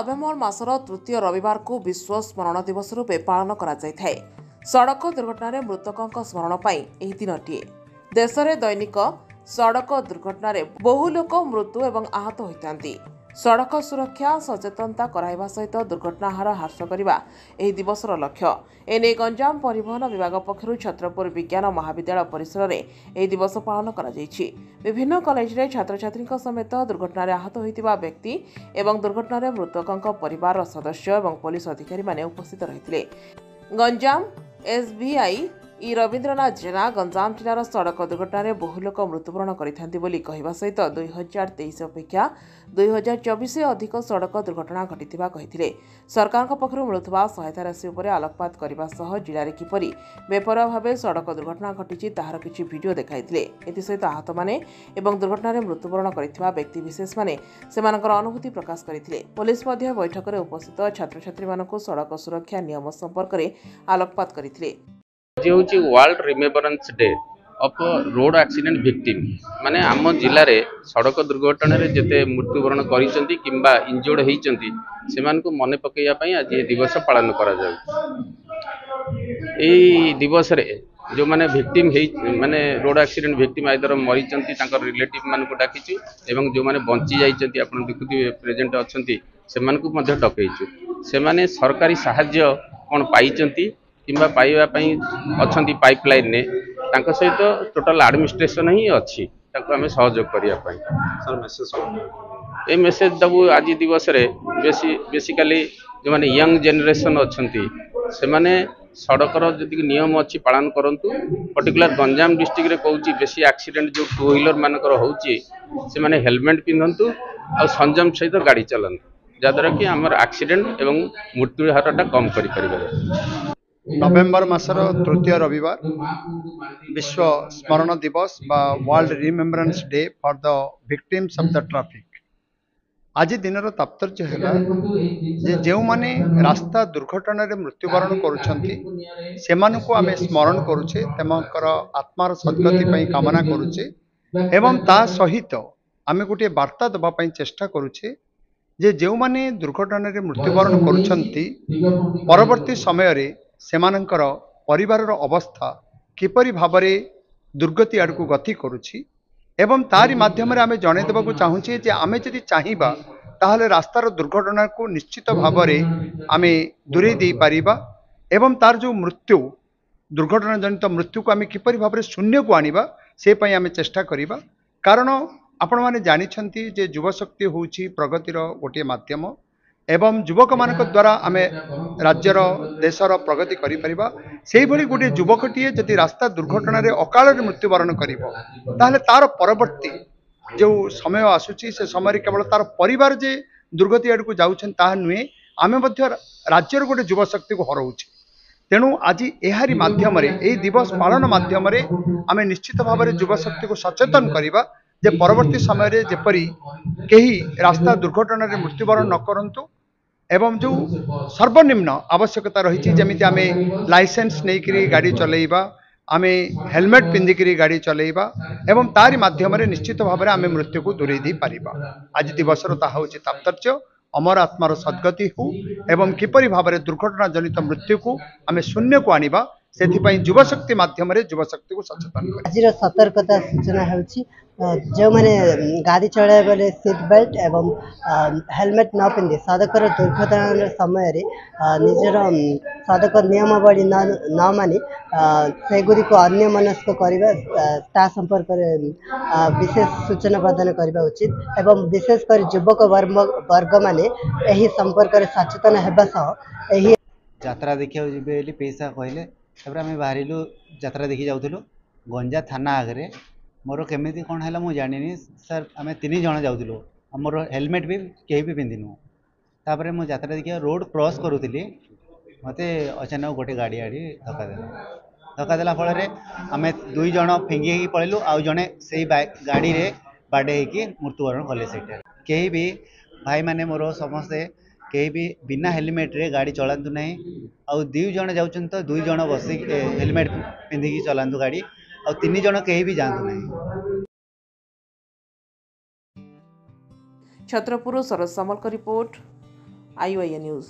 नवेम्बर मासर तृतीय रविवार को विश्व स्मरण दिवस रूपे पालन करा जायଥାଏ। सड़क दुर्घटना मृतकों स्मरण पाई एही दिनटीए देश में दैनिक सड़क दुर्घटना बहु लोक मृत्यु एवं आहत होइतांती। सड़क सुरक्षा सचेतनता कराइबा सहित दुर्घटना हार ह्रास करने एही दिवसर लक्ष्य। एने गंजाम परिवहन विभाग पक्षरु छत्रपुर विज्ञान महाविद्यालय परिसर में एही दिवस पालन करा जायछि। विभिन्न कॉलेज रे छात्र छात्री समेत दुर्घटना आहत होइतिबा व्यक्ति एवं दुर्घटना मृतकों परिवार सदस्य एवं पुलिस अधिकारी माने उपस्थित रहिथिले। गंजाम एसबीआई रवीन्द्रनाथ जेना गंजाम जिलार सड़क दुर्घटना बहु लोक मृत्युवरण करने सहित 2023 अपेक्षा 2024 अधिक सड़क दुर्घटना घटिथिबा कहिथिले। सरकार पक्षरु मिलुथबा सहायता राशि उपरे आलोकपात करबा सह जिले किपरि बेपरवा भावे सड़क दुर्घटना घटिछि ताहार किछि भिडियो देखाइथिले। एथि सहित आहत माने एवं दुर्घटना मृत्युवरण करथिबा व्यक्ति विशेष माने सेमानकर अनुभूति प्रकाश करथिले। पुलिस मध्य बैठक में उपस्थित छात्र छात्री मानकु सड़क सुरक्षा नियम संपर्क में आलोकपात करथिले। World remembrance day of road accident victim माने आम जिले में सड़क दुर्घटना जिते मृत्युवरण करिसेंती किंबा इंजर्ड होइचंती सेमानकु मने पकेया पई आज ये दिवस पालन करा जाउ। एई दिवस रे जो माने विक्टिम माने रोड एक्सीडेंट विक्टिम आइदर मरिचंती तांकर रिलेटिव मानकु डाकिचु एवं जो माने बंची जाइचंती आपण देखुथिबे प्रेजेंट अछंती सेमानकु मध्ये डकैचु। सेमाने सरकारी सहाय्य कोन पाइचंती किंबा पाइबा पई अछंती पाइपलाइन ने तांको सहित टोटल एडमिनिस्ट्रेशन ही अच्छी तांको हमें सहयोग करिया पई सर मेसेज ए मेसेज दबु आज दिवस रे बेसिकली जो माने यंग जनरेशन अछंती से माने सड़कर जदि नियम अच्छी पालन करंतु। पर्टिकुलर गंजाम डिस्ट्रिक्ट रे कहूची बेसी एक्सीडेंट जो टू व्हीलर मानकर होची से माने हेलमेट पिंधंतु और संयम सहित गाड़ी चलंतु जद्वारा कि हमर एक्सीडेंट एवं मृत्यु हारटा कम करि परिबे। नवेम्बर मासर तृतीय रविवार विश्व स्मरण दिवस बा world remembrance day for the victims of the traffic. आज दिन तात्पर्य है जो माने रास्ता दुर्घटना मृत्युवरण करुँच आमे स्मरण करुचे तेमकर आत्मार सद्गति कामना करुचे एवं ता सहित आमे गोटे वार्ता देवाई चेष्टा करुचे जे जो माने दुर्घटना मृत्युवरण करुछंती परवर्ती समय रे सेमानंकर परिवार अवस्था किपरि भाबरे दुर्गति आड़क गति करुछि एवं तारी माध्यम आमे जणे देबाकू चाहूचे जे आमे जदि चाहिबा ताहले रास्तार दुर्घटना को निश्चित भाबरे आमे दूरे दे पारिबा एवं तार जो मृत्यु दुर्घटना जनित मृत्यु को आमे किपरि भाबरे शून्य को आनिबा से पई आमे चेष्टा करिबा। कारण आपण माने जानिछंती जे युवा शक्ति होउछि प्रगतिर गोटे माध्यम एवं युवक मान द्वारा आमे राज्यर देशर प्रगति करि परिबा। सेहि भली गोटे युवकटीए जदि रास्ता दुर्घटना रे अकाल मृत्युवरण करिबो ताहले तार परवर्ती जो समय आसुची से समय केवल तार परिवार जे दुर्गति आड़ को जाउछन ताहा नुहे आमे मध्य राज्यर गोटे युवा शक्ति को हरउछि। तेणु आज एहारी माध्यम रे एही दिवस पालन माध्यम रे आमे निश्चित भाव में युवा शक्ति को सचेतन करिबा जे परवर्ती समय रे जेपरि केही रास्ता दुर्घटना रे मृत्युवरण न करंतु एवं जो सर्वनिम्न आवश्यकता रही जमीती आमे लाइसेंस नहीं गाड़ी चलेबा आमे हेलमेट पिंधिकी गाड़ी चलेबा एवं तारी माध्यम निश्चित भाव में आमे मृत्यु को दूरे दी पारिबा। आज दिवसर ताहा होछि तात्पर्य अमर आत्मार सद्गति हो एवं किपरि भाव में दुर्घटना जनित मृत्यु को आमे शून्य को आनिबा से युवशक्ति माध्यम युवा शक्ति को सचेतन कर। आज सतर्कता सूचना होछि जो माने गाड़ी चलाए बेले सीट बेल्ट एवं हेलमेट न पिंधि सड़कर दुर्घटना समय रे निजर सड़क नियमावली न मानि सेगुरी को अन्य मनस्क करवा संपर्क विशेष सूचना प्रदान करने उचित एवं विशेषकर युवक वर्ग माने एही संपर्क सचेतन हेबा सह एही यात्रा देखिया जिबे पैसा कहले तबरे आम बाहरिलु यात्रा देखी जाऊँ गंजा थाना आगे मोर केमी कौन है मुझे जानी सर आम 3 जन जाऊँ मोर हेलमेट भी कहीं भी पिंधिनु तापर मुझे यात्रा देखिए रोड क्रॉस करूली मत अचानक गोटे गाड़ी आड़ी धक्का देला फल आम 2 जन फिंगी पलैलु आउ जड़े से गाड़ी रे बाडे होगी मृत्युवरण कले से कहीं भी भाई माने मोर समस्ते कहीं भी बिना हेलमेट रे गाड़ी चलातु ना आउ 2 जन जाऊँ तो 2 जन बस हेलमेट पिंधिकी चलातु गाड़ी और 3 जन कहीं भी जातु ना। छत्रपुर सरोज सामल का रिपोर्ट IOIA न्यूज।